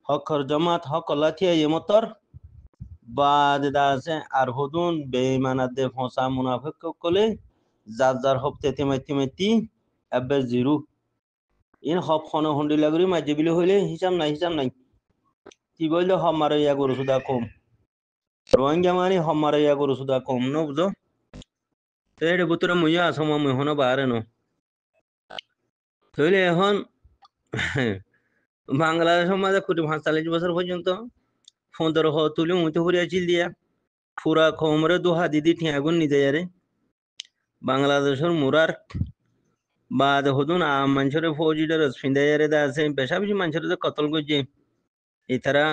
হকর জমাত হকলাথিয়া ইমতর বাদ আছে আর হদুন বেমানাদে ফসা মুনাফিক কলে যার যার হপ তেমাইতি এবে জিরু ইন হপ খন হন্ডি লাগরি মাঝে বিলে হইলে হিসাব নাই কি বললে হপ মারে ইয়া গরু সুদা কম রোহিঙ্গা মানে হপ মারে ইয়া গরু সুদা কম ন বুঝো তো এটা বুতরে মুইয়া আসম মুই হনো বাহারে ন তাহলে এখন বাংলাদেশের মাঝে 45 বছর পর্যন্ত 15 তুলি উঁতে ফুরিয়াছিল দিয়া পুরা খমরে দোহা দিদি ঠিয়াগুন নিজে যারে বাংলাদেশের মুরার বাদ হদুন মানুষের ফৌজিদের ফিন্দাইয়ারে দা আছে বেশা বেশি মানুষের যে কতল করছে এতারা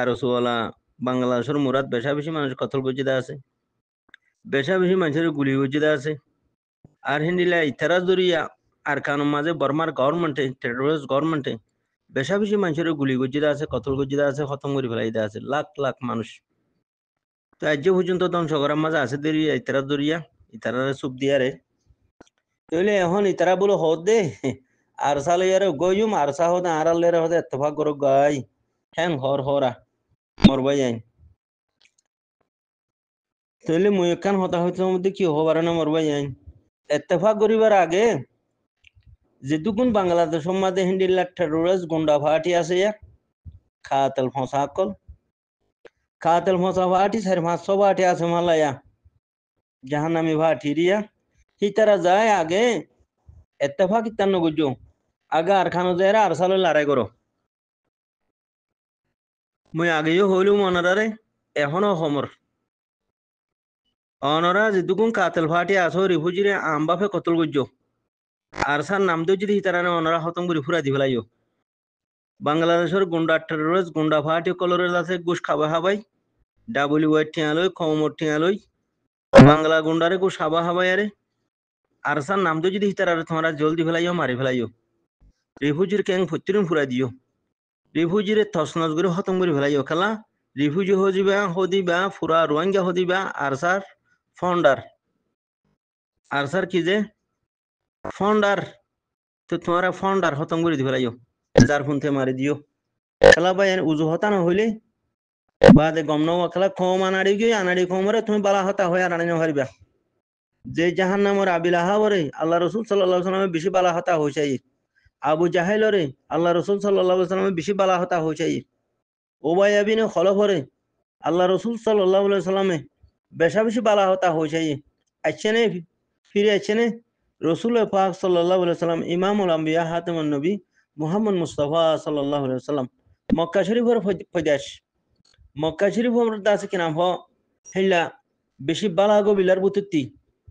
রসুয়ালা বাংলাদেশের মুরাদ বেশা বেশি মানুষ কতল করছে দা আছে বেশা বেশি মানুষের গুলি করছে দা আছে আর হিন্দিলা ইতারা জরিয়া আর কানুন মাঝে বর্মার গভর্নমেন্টে টেরোরিস্ট গভর্নমেন্টে বেশা বেশি মানুষের গুলি করছে দা আছে কতল করছে দা আছে খতম করে ফেলাই দা আছে লাখ লাখ মানুষ তো আজ পর্যন্ত ধ্বংস করার মাঝে আছে দেরি ইতারা জরিয়া ইতারা চুপ দিয়ারে তাহলে এখন ইতারা বলে হদ দে আর সালে ইয়ারে গয়ুম আর সা হদে আর আল্লের হদে ইত্তেফাক করো গাই হ্যাং হরা মরবাই যাই তাহলে মুই একখান হতা হইতে মধ্যে কি হবার না মরবাই যাই ইত্তেফাক করিবার আগে যেটুকুন বাংলাদেশের মাঝে হিন্দিল্লা টেরোরিস্ট গুন্ডা ফাটি আছে ইয়া খাতেল ফসা ফাটি 4-500 ফাটি আছে মালায়া জাহান্নামী ফাটি রিয়া হিতারা যায় আগে ইত্তেফাক ইত্তান্ন গুজো আগে আর খানো যায় আর সালে লড়াই করো মুই আগেও হইলু মনারে এখনো সমর অনরা যেটুকুন কাতেল ফাটি আসো রিফুজিরে আমবাফে কতল গুজো আর সার নাম দিয়ে যদি হিতারানে অনরা হতম করে ফুরা দি ফেলাইও বাংলাদেশের গুন্ডা টেরোরিস্ট গুন্ডা ফাটি কলরের আছে গুস খাবা হাবাই WH ঠিয়ালই খমর ঠিয়ালই বাংলা গুন্ডারে গুস খাবা হাবাই আরে আর সার নাম দিয়ে যদি হিতারারে তোমরা জলদি ফেলাইও মারি ফেলাইও রিফুজির ক্যাং ফতিরিন ফুরা দিও রিফুজিরে তসনস করে হতম করে ফেলাইও খেলা রিফুজি হদিবা ফুরা রোহিঙ্গা হদিবা আর সার কি যে ফন্ডার তো তোমারা ফন্ডার হতম করে দি ফেলাইও যার ফোনতে মারি দিও খেলা ভাই উজু হতা না হইলে বাদে গম নও খেলা কম আনাড়ি গিয়ে আনাড়ি কমরে তুমি বালা হতা হয়ে আনাড়ি হারিবা যে জাহান নামর আবিলাহা বরে আল্লাহ রসুল সাল্লাল্লাহু আলাইহি ওয়াসাল্লামের বেশি বালা হতা হইছে আবু জাহেলরে আল্লাহ রসুল সাল্লাল্লাহু আলাইহি ওয়াসাল্লামের বেশি বালা হতা হইছে ওবাই আবিনে খলফরে আল্লাহ রসুল সাল্লাল্লাহু আলাইহি ওয়াসাল্লামে বেশা বেশি বালা হতা হইছে আইছেনে ফিরে আইছেনে রসুল পাক সাল্লাল্লাহু আলাইহি ওয়াসাল্লাম ইমামুল আম্বিয়া হাতিমুন নবী মুহাম্মদ মুস্তাফা সাল্লাল্লাহু আলাইহি ওয়াসাল্লাম মক্কা শরীফের ফয়দাস মক্কা শরীফের দাস কি নাম হ হেলা বেশি বালা গবিলার বুততি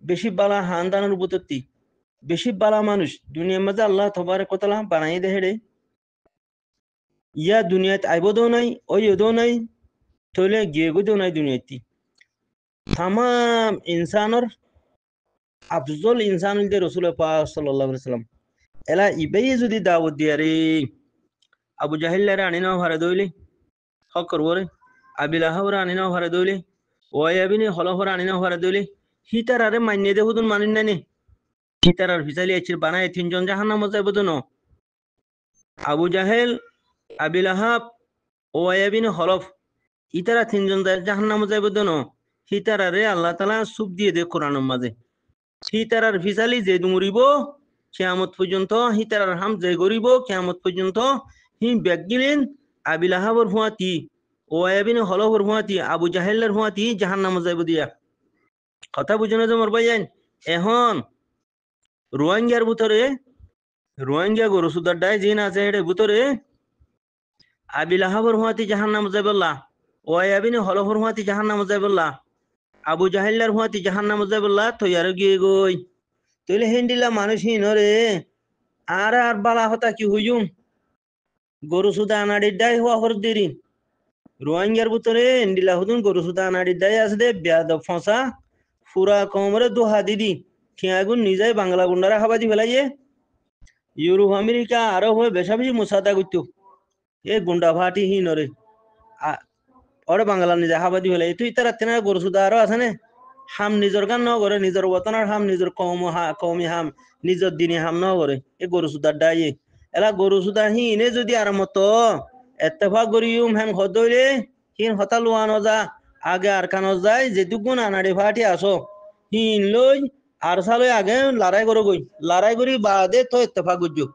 বেশি বালা হানদানের বুততি বেশি বালা মানুষ দুনিয়ার মাঝে আল্লাহ তবারক ওয়া তাআলা বানাই দেহে ইয়া দুনিয়াত আইবদও নাই ওইদও নাই তইলে গিয়ে গদও নাই দুনিয়াতি তাম ইনসানর আফজল ইনসান হইতে রসুল পাক সাল্লাল্লাহু আলাইহি ওয়াসাল্লাম এলা ইবেই যদি দাওয়াত দিয়ারে আবু জাহিল্লারে আনি নাও হারে দইলে হক করবরে আবিলাহাওরে আনি নাও হারে দইলে ওয়াবিনি হলহরে আনি নাও হারে দইলে হিতারারে মান্য দে হুদুন মানিন নানি হিতারার ফিসালি আইছির বানায় 3 জন জাহান্নামে যাইব তো ন আবু জাহেল আবিলাহাব ওয়াবিনি হলফ ইতারা 3 জন জাহান্নামে যাইব তো ন হিতারারে আল্লাহ তাআলা সুপ দিয়ে দে কোরআনের মাঝে হিতারার ফিসালি যে দুমরিব কিয়ামত পর্যন্ত হিতারার হাম যে গরিব কিয়ামত পর্যন্ত হি বেগিলেন আবিলাহাবর হুয়াতি ওয়াবিন হলফর হুয়াতি আবু জাহেলের হুয়াতি জাহান্নামে যাইব দিয়া কথা বুঝনে যে মর ভাইয়ান এখন রোহিঙ্গার ভিতরে রোহিঙ্গা গরু সুদার ডাই জিন আছে এর ভিতরে আবিলাহাবর হুয়াতি জাহান্নামে যাইবল্লাহ ওয়াবিন হলফর হুয়াতি জাহান্নামে যাইবল্লাহ আবু জাহেলার হুয়াতি জাহান্নামে যাইবল্লাহ তৈয়ার গিয়ে গই তইলে হিন্দিলা মানুষ হিনরে আর বালা হতা কি হইম গরু সুদা আনাড়ির ডাই হওয়া হর দেরি রোহিঙ্গার ভিতরে হিন্দিলা হুদুন গরু সুদা আনাড়ির ডাই আছে দে বেয়াদ ফসা ফুরা কমরে দোহা দিদি ঠিয়াগুন নিজাই বাংলা গুন্ডারা হাবাদি ফেলাইয়ে ইউরোপ আমেরিকা আরো হয়ে বেশা বেশি মুসাদা করতো এ গুন্ডা ভাটি হিনরে ওরে বাংলা নিজে হাবাদি ফেলাই তুই তারা তেনা গরু সুদা আরো আছে না হাম নিজর গান ন করে নিজর বতনার হাম নিজর কমি হাম নিজর দিনে হাম ন করে এ গরু সুদার ডাইয়ে এলা গরু সুদা হিনে যদি আর মতো এত্তেফাক করিম হেম হদইলে হিন হতা লুয়ানো যা আগে আর কানো যায় যেটুকুন আনাড়ি ফাটি আসো হিন লই আর সালে আগে লড়াই করো গই লড়াই করি বাদে তো ইত্তেফাক করছো